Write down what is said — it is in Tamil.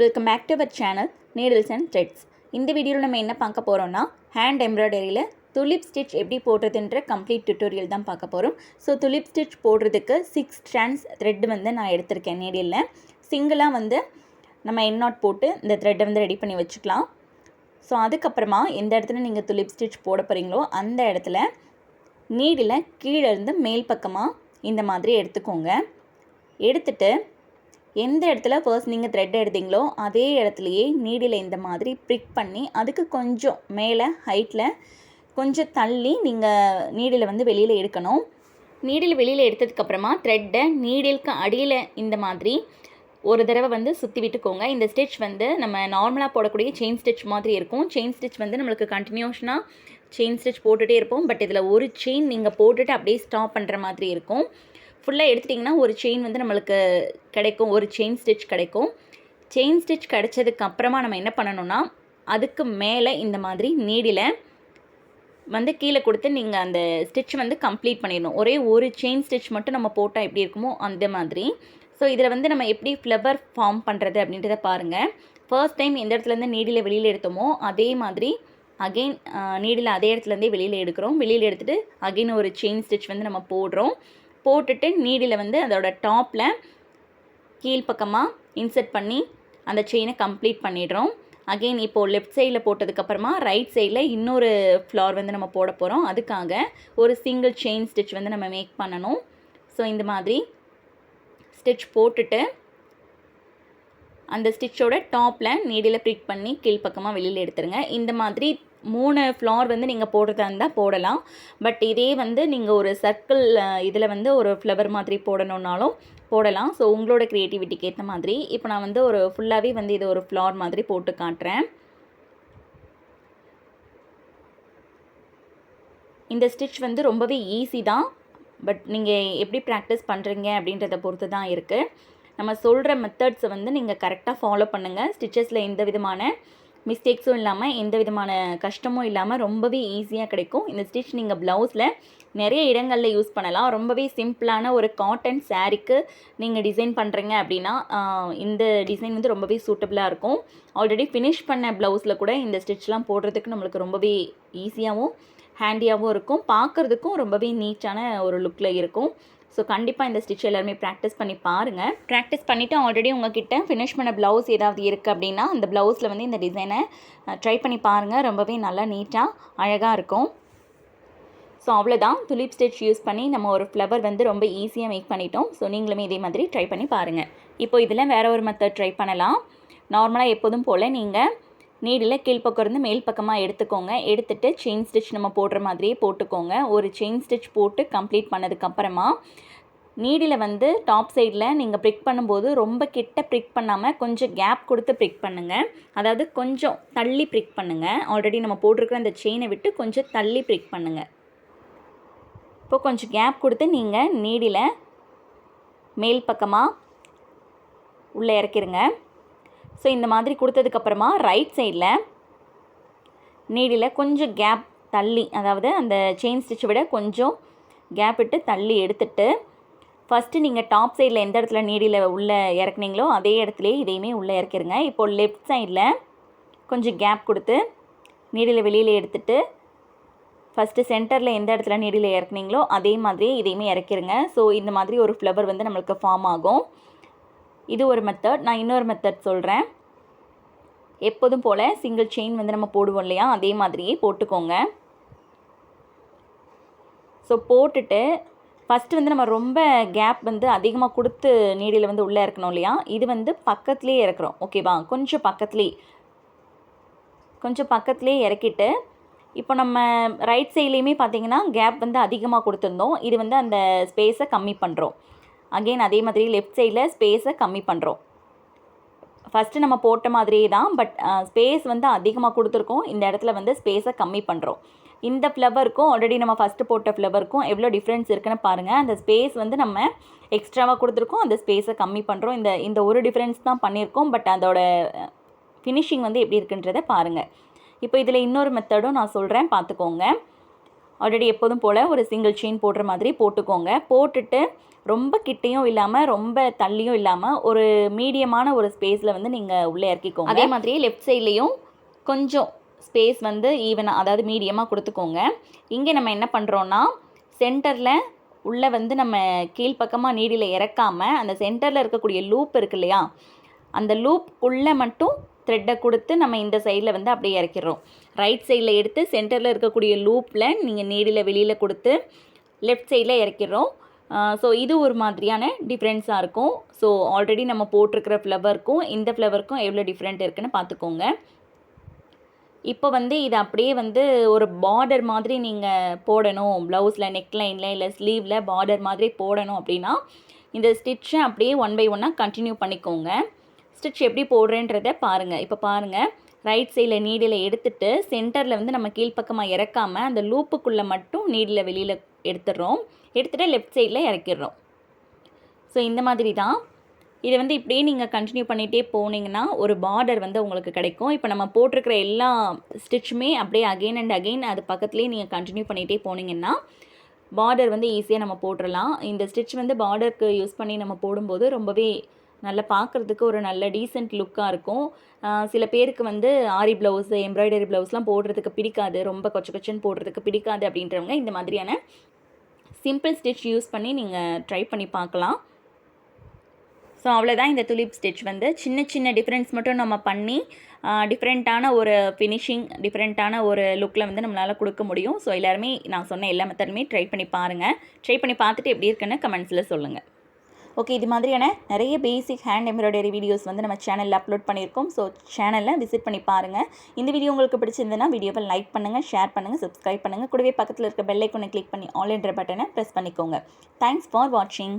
Welcome back to our channel needles and threads. இந்த வீடியோவில் நம்ம என்ன பார்க்க போகிறோம்னா ஹேண்ட் எம்ப்ராய்டரியில் துலிப் ஸ்டிச் எப்படி போடுறதுன்ற கம்ப்ளீட் டியூட்டோரியல் தான் பார்க்க போகிறோம். ஸோ துலிப் ஸ்டிச் போடுறதுக்கு 6 ஸ்ட்ராண்ட்ஸ் த்ரெட் வந்து நான் எடுத்திருக்கேன். நீடிலில் சிங்கிளாக வந்து நம்ம எண்ணாட் போட்டு இந்த த்ரெட்டை வந்து ரெடி பண்ணி வச்சுக்கலாம். ஸோ அதுக்கப்புறமா எந்த இடத்துல நீங்கள் துலிப் ஸ்டிச் போட போகிறீங்களோ அந்த இடத்துல நீடில் கீழே இருந்து மேல் பக்கமாக இந்த மாதிரி எடுத்துக்கோங்க. எடுத்துட்டு எந்த இடத்துல ஃபர்ஸ்ட் நீங்கள் த்ரெட் எடுத்தீங்களோ அதே இடத்துலையே நீடில் இந்த மாதிரி ப்ரிக் பண்ணி அதுக்கு கொஞ்சம் மேலே ஹைட்டில் கொஞ்சம் தள்ளி நீங்கள் நீடில் வந்து வெளியில் எடுக்கணும். நீடில் வெளியில் எடுத்ததுக்கப்புறமா த்ரெட்டை நீடிலுக்கு அடியில் இந்த மாதிரி ஒரு தடவை வந்து சுற்றி விட்டுக்கோங்க. இந்த ஸ்டிச் வந்து நம்ம நார்மலாக போடக்கூடிய செயின் ஸ்டிச் மாதிரி இருக்கும். செயின் ஸ்டிச் வந்து நம்மளுக்கு கண்டினியூஷனாக செயின் ஸ்டிச் போட்டுகிட்டே இருப்போம். பட் இதில் ஒரு செயின் நீங்கள் போட்டுட்டு அப்படியே ஸ்டாப் பண்ணுற மாதிரி இருக்கும். ஃபுல்லாக எடுத்துட்டிங்கன்னா ஒரு செயின் வந்து நம்மளுக்கு கிடைக்கும், ஒரு செயின் ஸ்டிச் கிடைக்கும். செயின் ஸ்டிச் கிடைச்சதுக்கு அப்புறமா நம்ம என்ன பண்ணணும்னா அதுக்கு மேலே இந்த மாதிரி நீடில் வந்து கீழே கொடுத்து நீங்கள் அந்த ஸ்டிச் வந்து கம்ப்ளீட் பண்ணிடணும். ஒரே ஒரு செயின் ஸ்டிச் மட்டும் நம்ம போட்டால் எப்படி இருக்குமோ அந்த மாதிரி. ஸோ இதில் வந்து நம்ம எப்படி ஃப்ளவர் ஃபார்ம் பண்ணுறது அப்படின்றத பாருங்கள். ஃபர்ஸ்ட் டைம் எந்த இடத்துலேருந்து நீடில் வெளியில் எடுத்தோமோ அதே மாதிரி அகெயின் நீடில் அதே இடத்துலேருந்தே வெளியில் எடுக்கிறோம். வெளியில் எடுத்துகிட்டு அகெயின் ஒரு செயின் ஸ்டிச் வந்து நம்ம போடுறோம். போட்டுட்டு நீடில் வந்து அதோட டாப்பில் கீழ்ப்பக்கமாக இன்சர்ட் பண்ணி அந்த செயினை கம்ப்ளீட் பண்ணிடுறோம். அகெயின் இப்போது லெஃப்ட் சைடில் போட்டதுக்கப்புறமா ரைட் சைடில் இன்னொரு ஃப்ளார் வந்து நம்ம போட போகிறோம். அதுக்காக ஒரு சிங்கிள் செயின் ஸ்டிச் வந்து நம்ம மேக் பண்ணணும். ஸோ இந்த மாதிரி ஸ்டிச் போட்டுட்டு அந்த ஸ்டிச்சோட டாப்பில் நீடில் ப்ரிக் பண்ணி கீழ்ப்பக்கமாக வெளியில் எடுத்துருங்க. இந்த மாதிரி 3 ஃப்ளார் வந்து நீங்கள் போடுறதா இருந்தால் போடலாம். பட் இதே வந்து நீங்கள் ஒரு சர்க்கிள் இதில் வந்து ஒரு ஃப்ளவர் மாதிரி போடணுன்னாலும் போடலாம். ஸோ உங்களோட க்ரியேட்டிவிட்டிக்கு ஏற்ற மாதிரி. இப்போ நான் வந்து ஒரு ஃபுல்லாகவே வந்து இது ஒரு ஃப்ளார் மாதிரி போட்டு காட்டுறேன். இந்த ஸ்டிச் வந்து ரொம்பவே ஈஸி தான். பட் நீங்கள் எப்படி ப்ராக்டிஸ் பண்ணுறீங்க அப்படின்றத பொறுத்து தான் இருக்குது. நம்ம சொல்கிற மெத்தட்ஸை வந்து நீங்கள் கரெக்டாக ஃபாலோ பண்ணுங்கள். ஸ்டிச்சஸில் எந்த விதமான மிஸ்டேக்ஸும் இல்லாமல் எந்த விதமான கஷ்டமும் இல்லாமல் ரொம்பவே ஈஸியாக கிடைக்கும். இந்த ஸ்டிச் நீங்கள் ப்ளவுஸில் நிறைய இடங்களில் யூஸ் பண்ணலாம். ரொம்பவே சிம்பிளான ஒரு காட்டன் சாரீக்கு நீங்கள் டிசைன் பண்ணுறீங்க அப்படின்னா இந்த டிசைன் வந்து ரொம்பவே சூட்டபுளாக இருக்கும். ஆல்ரெடி ஃபினிஷ் பண்ண ப்ளவுஸில் கூட இந்த ஸ்டிச்லாம் போடுறதுக்கு நம்மளுக்கு ரொம்பவே ஈஸியாகவும் ஹேண்டியாகவும் இருக்கும். பார்க்குறதுக்கும் ரொம்பவே நீட்டான ஒரு லுக்கில் இருக்கும். ஸோ கண்டிப்பாக இந்த ஸ்டிச் எல்லாருமே ப்ராக்டிஸ் பண்ணி பாருங்கள். ப்ராக்டிஸ் பண்ணிவிட்டு ஆல்ரெடி உங்கள்கிட்ட ஃபினிஷ் பண்ண ப்ளவுஸ் ஏதாவது இருக்குது அப்படின்னா அந்த ப்ளவுஸில் வந்து இந்த டிசைனை ட்ரை பண்ணி பாருங்கள். ரொம்பவே நல்லா நீட்டாக அழகாக இருக்கும். ஸோ அவ்வளோதான், துலிப் ஸ்டிச் யூஸ் பண்ணி நம்ம ஒரு ஃப்ளவர் வந்து ரொம்ப ஈஸியாக மேக் பண்ணிட்டோம். ஸோ நீங்களுமே இதே மாதிரி ட்ரை பண்ணி பாருங்கள். இப்போ இதில் வேறு ஒரு மெத்தட் ட்ரை பண்ணலாம். நார்மலாக எப்போதும் போல் நீங்கள் நீடில் கீழ்ப்பக்கம் இருந்து மேல் பக்கமாக எடுத்துக்கோங்க. எடுத்துகிட்டு செயின் ஸ்டிச் நம்ம போடுற மாதிரியே போட்டுக்கோங்க. ஒரு செயின் ஸ்டிச் போட்டு கம்ப்ளீட் பண்ணதுக்கப்புறமா நீடில் வந்து டாப் சைடில் நீங்கள் ப்ரிக் பண்ணும்போது ரொம்ப கிட்ட ப்ரிக் பண்ணாமல் கொஞ்சம் கேப் கொடுத்து ப்ரிக் பண்ணுங்கள். அதாவது கொஞ்சம் தள்ளி ப்ரிக் பண்ணுங்கள். ஆல்ரெடி நம்ம போட்டிருக்கிற அந்த செயினை விட்டு கொஞ்சம் தள்ளி ப்ரிக் பண்ணுங்கள். இப்போ கொஞ்சம் கேப் கொடுத்து நீங்கள் நீடில் மேல் பக்கமாக உள்ளே இறக்கிருங்க. ஸோ இந்த மாதிரி கொடுத்ததுக்கப்புறமா ரைட் சைடில் நீடில் கொஞ்சம் கேப் தள்ளி, அதாவது அந்த செயின் ஸ்டிச்சை விட கொஞ்சம் கேப் விட்டு தள்ளி எடுத்துட்டு ஃபஸ்ட்டு நீங்கள் டாப் சைடில் எந்த இடத்துல நீடில் உள்ளே இறக்குனீங்களோ அதே இடத்துலையே இதையுமே உள்ளே இறக்கிருங்க. இப்போது லெஃப்ட் சைடில் கொஞ்சம் கேப் கொடுத்து நீடில் வெளியில் எடுத்துட்டு ஃபஸ்ட்டு சென்டரில் எந்த இடத்துல நீடில் இறக்குனீங்களோ அதே மாதிரியே இதையுமே இறக்கிருங்க. ஸோ இந்த மாதிரி ஒரு ஃப்ளவர் வந்து நம்மளுக்கு ஃபார்ம் ஆகும். இது ஒரு மெத்தட். நான் இன்னொரு மெத்தட் சொல்கிறேன். எப்போதும் போல் சிங்கிள் செயின் வந்து நம்ம போடுவோம் இல்லையா, அதே மாதிரியே போட்டுக்கோங்க. ஸோ போட்டுட்டு ஃபஸ்ட்டு வந்து நம்ம ரொம்ப கேப் வந்து அதிகமாக கொடுத்து நீடில் வந்து உள்ளே இறக்கணும் இல்லையா, இது வந்து பக்கத்துலேயே இறக்குறோம். ஓகேவா, கொஞ்சம் பக்கத்துலேயே இறக்கிட்டு இப்போ நம்ம ரைட் சைட்லேயுமே பார்த்திங்கன்னா கேப் வந்து அதிகமாக கொடுத்துருந்தோம். இது வந்து அந்த ஸ்பேஸை கம்மி பண்ணுறோம். அகெயின் அதே மாதிரி லெஃப்ட் சைடில் ஸ்பேஸை கம்மி பண்ணுறோம். ஃபஸ்ட்டு நம்ம போட்ட மாதிரியே தான், பட் ஸ்பேஸ் வந்து அதிகமாக கொடுத்துருக்கோம். இந்த இடத்துல வந்து ஸ்பேஸை கம்மி பண்ணுறோம். இந்த ஃப்ளவருக்கும் ஆல்ரெடி நம்ம ஃபஸ்ட்டு போட்ட ஃப்ளவருக்கும் எவ்வளோ டிஃப்ரென்ஸ் இருக்குன்னு பாருங்கள். அந்த ஸ்பேஸ் வந்து நம்ம எக்ஸ்ட்ராவாக கொடுத்துருக்கோம், அந்த ஸ்பேஸை கம்மி பண்ணுறோம். இந்த ஒரு டிஃப்ரென்ஸ் தான் பண்ணியிருக்கோம். பட் அதோட ஃபினிஷிங் வந்து எப்படி இருக்குன்றதை பாருங்கள். இப்போ இதில் இன்னொரு மெத்தடும் நான் சொல்கிறேன், பார்த்துக்கோங்க. ஆல்ரெடி எப்போதும் போல் ஒரு சிங்கிள் செயின் போடுற மாதிரி போட்டுக்கோங்க. போட்டுட்டு ரொம்ப கிட்டையும் இல்லாமல் ரொம்ப தள்ளியும் இல்லாமல் ஒரு மீடியமான ஒரு ஸ்பேஸில் வந்து நீங்கள் உள்ளே இறக்கிக்கோங்க. அதே மாதிரி லெஃப்ட் சைட்லேயும் கொஞ்சம் ஸ்பேஸ் வந்து ஈவனாக, அதாவது மீடியமாக கொடுத்துக்கோங்க. இங்கே நம்ம என்ன பண்ணுறோன்னா, சென்டரில் உள்ளே வந்து நம்ம கீழ்ப்பக்கமாக நீடில் இறக்காமல் அந்த சென்டரில் இருக்கக்கூடிய லூப் இருக்கு இல்லையா, அந்த லூப் உள்ளே மட்டும் த்ரெட்டை கொடுத்து நம்ம இந்த சைடில் வந்து அப்படியே இறக்கிடுறோம். ரைட் சைடில் எடுத்து சென்டரில் இருக்கக்கூடிய லூப்பில் நீங்கள் நீடில் வெளியில் கொடுத்து லெஃப்ட் சைடில் இறக்கிடுறோம். ஸோ இது ஒரு மாதிரியான டிஃப்ரென்ஸாக இருக்கும். ஸோ ஆல்ரெடி நம்ம போட்டிருக்கிற ஃப்ளவருக்கும் இந்த ஃப்ளவருக்கும் எவ்வளோ டிஃப்ரெண்ட் இருக்குதுன்னு பார்த்துக்கோங்க. இப்போ வந்து இது அப்படியே வந்து ஒரு பார்டர் மாதிரி நீங்கள் போடணும், ப்ளவுஸில் நெக்லைனில் இல்லை ஸ்லீவில் பார்டர் மாதிரி போடணும் அப்படின்னா இந்த ஸ்டிச்சை அப்படியே 1 by 1 கண்டினியூ பண்ணிக்கோங்க. ஸ்டிச் எப்படி போடுறேன்றதை பாருங்கள். இப்போ பாருங்கள், ரைட் சைடில் நீடில் எடுத்துகிட்டு சென்டரில் வந்து நம்ம கீழ்ப்பக்கமாக இறக்காமல் அந்த லூப்புக்குள்ளே மட்டும் நீடில் வெளியில் எடுத்துடுறோம். எடுத்துகிட்டு லெஃப்ட் சைடில் இறக்கிடுறோம். ஸோ இந்த மாதிரி தான் இதை வந்து இப்படியே நீங்கள் கண்டினியூ பண்ணிகிட்டே போனீங்கன்னா ஒரு பார்டர் வந்து உங்களுக்கு கிடைக்கும். இப்போ நம்ம போட்டிருக்கிற எல்லா ஸ்டிச்சுமே அப்படியே அகெயின் அண்ட் அகெயின் அது பக்கத்துலேயே நீங்கள் கண்டினியூ பண்ணிகிட்டே போனீங்கன்னா பார்டர் வந்து ஈஸியாக நம்ம போட்டுடலாம். இந்த ஸ்டிச் வந்து பார்டருக்கு யூஸ் பண்ணி நம்ம போடும்போது ரொம்பவே நல்லா பார்க்குறதுக்கு ஒரு நல்ல டீசென்ட் லுக்காக இருக்கும். சில பேருக்கு வந்து ஆரி ப்ளவுஸு, எம்ப்ராய்டரி ப்ளவுஸ்லாம் போடுறதுக்கு பிடிக்காது, ரொம்ப கொச்சன்னு போடுறதுக்கு பிடிக்காது அப்படின்றவங்க இந்த மாதிரியான சிம்பிள் ஸ்டிச் யூஸ் பண்ணி நீங்கள் ட்ரை பண்ணி பார்க்கலாம். ஸோ அவ்வளோதான். இந்த துலிப் ஸ்டிச் வந்து சின்ன சின்ன டிஃப்ரென்ஸ் மட்டும் நம்ம பண்ணி டிஃப்ரெண்ட்டான ஒரு ஃபினிஷிங், டிஃப்ரெண்ட்டான ஒரு லுக்கில் வந்து நம்மளால் கொடுக்க முடியும். ஸோ எல்லாருமே நான் சொன்ன எல்லா மெத்தடுமே ட்ரை பண்ணி பாருங்கள். ட்ரை பண்ணி பார்த்துட்டு எப்படி இருக்குன்னு கமெண்ட்ஸில் சொல்லுங்கள். ஓகே, இது மாதிரியான நிறைய பேசிக் ஹேண்ட் எம்ப்ராய்டரி வீடியோஸ் வந்து நம்ம சேனலில் அப்லோட் பண்ணியிருக்கோம். ஸோ சேனலில் விசிட் பண்ணி பாருங்கள். இந்த வீடியோ உங்களுக்கு பிடிச்சிருந்ததுன்னா வீடியோவை லைக் பண்ணுங்கள், ஷேர் பண்ணுங்கள், சப்ஸ்கிரைப் பண்ணுங்கள். கூடவே பக்கத்தில் இருக்க பெல் ஐக்கானை கிளிக் பண்ணி ஆல் என்ற பட்டனை ப்ரெஸ் பண்ணிக்கோங்க. தேங்க்ஸ் ஃபார் வாட்சிங்.